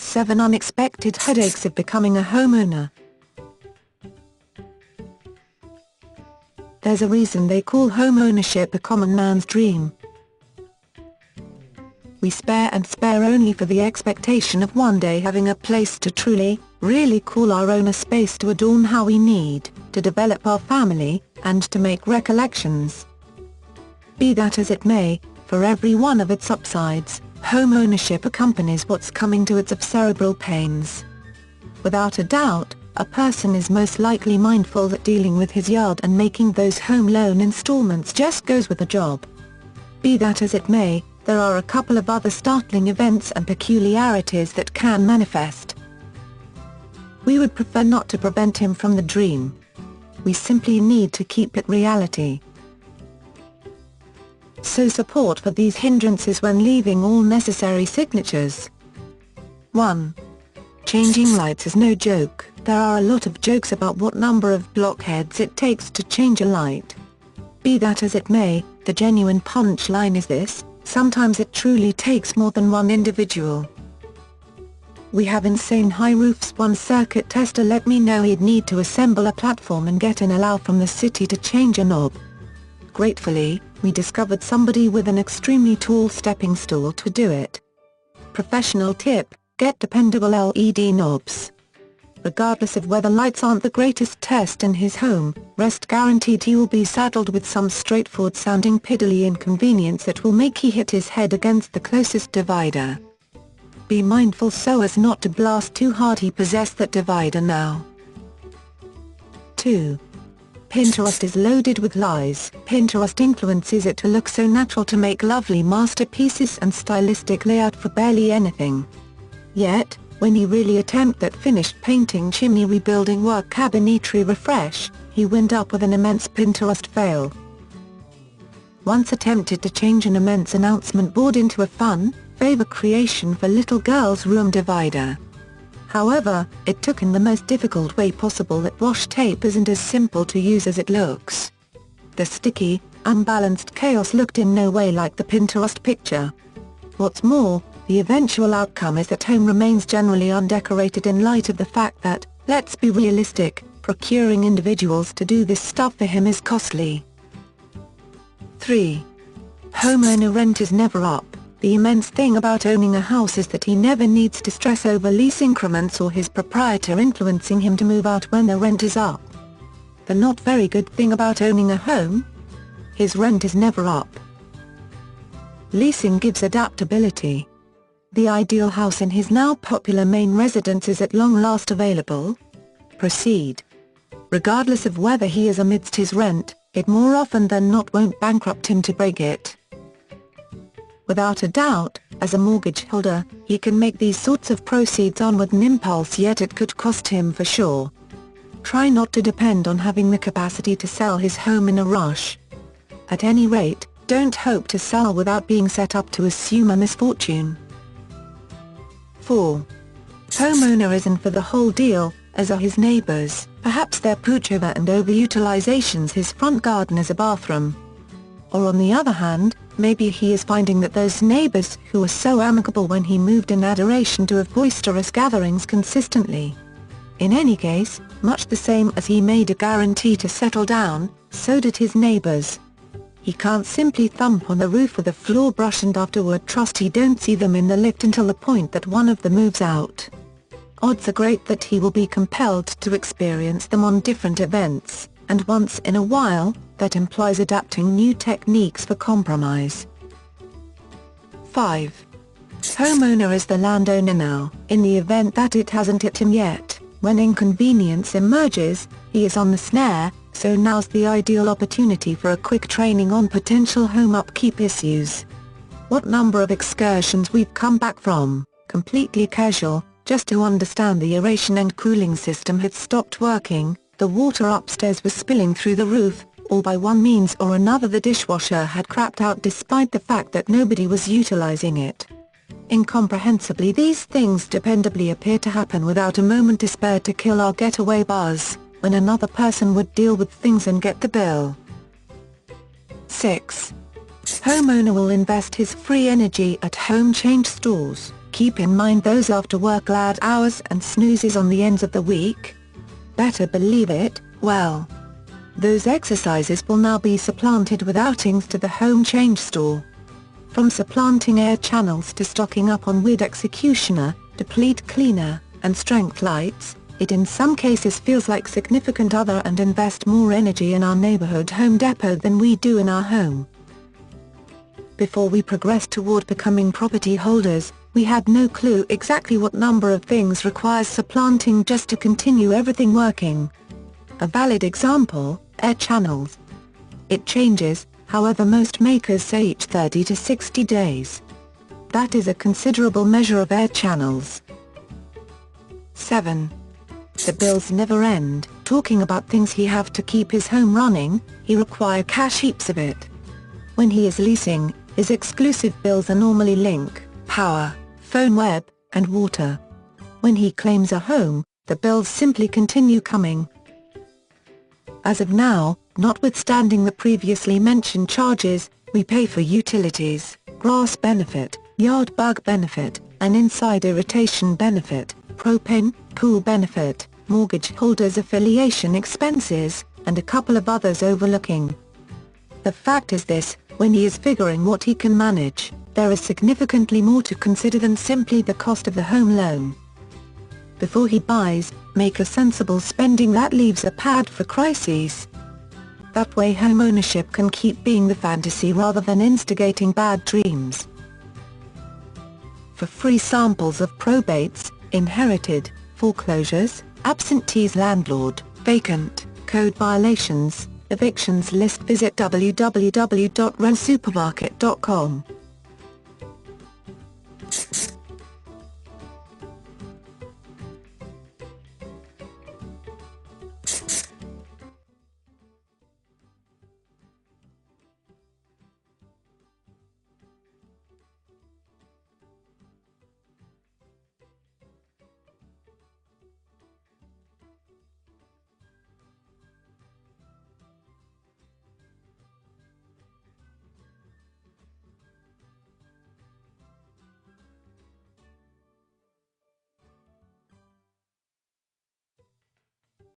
7 Unexpected Headaches of Becoming a Homeowner. There's a reason they call homeownership a common man's dream. We spare only for the expectation of one day having a place to truly, really call our own, a space to adorn how we need, to develop our family, and to make recollections. Be that as it may, for every one of its upsides, homeownership accompanies what's coming to it of cerebral pains. Without a doubt, a person is most likely mindful that dealing with his yard and making those home loan installments just goes with the job. Be that as it may, there are a couple of other startling events and peculiarities that can manifest. We would prefer not to prevent him from the dream. We simply need to keep it reality. So support for these hindrances when leaving all necessary signatures. 1. Changing lights is no joke. There are a lot of jokes about what number of blockheads it takes to change a light. Be that as it may, the genuine punchline is this: sometimes it truly takes more than one individual. We have insane high roofs. One circuit tester let me know he'd need to assemble a platform and get an allow from the city to change a knob. Gratefully, we discovered somebody with an extremely tall stepping stool to do it. Professional tip: get dependable LED knobs. Regardless of whether lights aren't the greatest test in his home, rest guaranteed he will be saddled with some straightforward sounding piddly inconvenience that will make he hit his head against the closest divider. Be mindful so as not to blast too hard he possess that divider now. 2. Pinterest is loaded with lies. Pinterest influences it to look so natural to make lovely masterpieces and stylistic layout for barely anything. Yet, when he really attempt that finished painting, chimney rebuilding work, cabinetry refresh, he wind up with an immense Pinterest fail. Once attempted to change an immense announcement board into a fun, favor creation for little girl's room divider. However, it took in the most difficult way possible. That wash tape isn't as simple to use as it looks. The sticky, unbalanced chaos looked in no way like the Pinterest picture. What's more, the eventual outcome is that home remains generally undecorated in light of the fact that, let's be realistic, procuring individuals to do this stuff for him is costly. 3. Homeowner rent is never up. The immense thing about owning a house is that he never needs to stress over lease increments or his proprietor influencing him to move out when the rent is up. The not very good thing about owning a home? His rent is never up. Leasing gives adaptability. The ideal house in his now popular main residence is at long last available. Proceed. Regardless of whether he is amidst his rent, it more often than not won't bankrupt him to break it. Without a doubt, as a mortgage holder, he can make these sorts of proceeds on with an impulse, yet it could cost him for sure. Try not to depend on having the capacity to sell his home in a rush. At any rate, don't hope to sell without being set up to assume a misfortune. 4. Homeowner isn't for the whole deal, as are his neighbors. Perhaps they're pushover and overutilizations his front garden as a bathroom. Or on the other hand, maybe he is finding that those neighbors who were so amicable when he moved in adoration to have boisterous gatherings consistently. In any case, much the same as he made a guarantee to settle down, so did his neighbors. He can't simply thump on the roof with a floor brush and afterward trust he don't see them in the lift until the point that one of them moves out. Odds are great that he will be compelled to experience them on different events, and once in a while, that implies adapting new techniques for compromise. 5. Homeowner is the landowner now. In the event that it hasn't hit him yet, when inconvenience emerges, he is on the snare, so now's the ideal opportunity for a quick training on potential home upkeep issues. What number of excursions we've come back from, completely casual, just to understand the aeration and cooling system had stopped working, the water upstairs was spilling through the roof, or by one means or another the dishwasher had crapped out despite the fact that nobody was utilizing it. Incomprehensibly, these things dependably appear to happen without a moment to spare to kill our getaway buzz, when another person would deal with things and get the bill. 6. Homeowner will invest his free energy at home change stores. Keep in mind those after-work lad hours and snoozes on the ends of the week. Better believe it, well, those exercises will now be supplanted with outings to the home change store. From supplanting air channels to stocking up on wood executioner, deplete cleaner, and strength lights, it in some cases feels like significant other and invest more energy in our neighborhood Home Depot than we do in our home. Before we progressed toward becoming property holders, we had no clue exactly what number of things requires supplanting just to continue everything working. A valid example, air channels. It changes, however most makers say each 30 to 60 days. That is a considerable measure of air channels. 7. The bills never end. Talking about things he have to keep his home running, he require cash heaps of it. When he is leasing, his exclusive bills are normally link, power, phone, web, and water. When he claims a home, the bills simply continue coming. As of now, notwithstanding the previously mentioned charges, we pay for utilities, grass benefit, yard bug benefit, an inside irritation benefit, propane, pool benefit, mortgage holders affiliation expenses, and a couple of others overlooking. The fact is this, when he is figuring what he can manage, there is significantly more to consider than simply the cost of the home loan. Before he buys, make a sensible spending that leaves a pad for crises. That way homeownership can keep being the fantasy rather than instigating bad dreams. For free samples of probates, inherited, foreclosures, absentees, landlord, vacant, code violations, evictions list, visit www.rentsupermarket.com.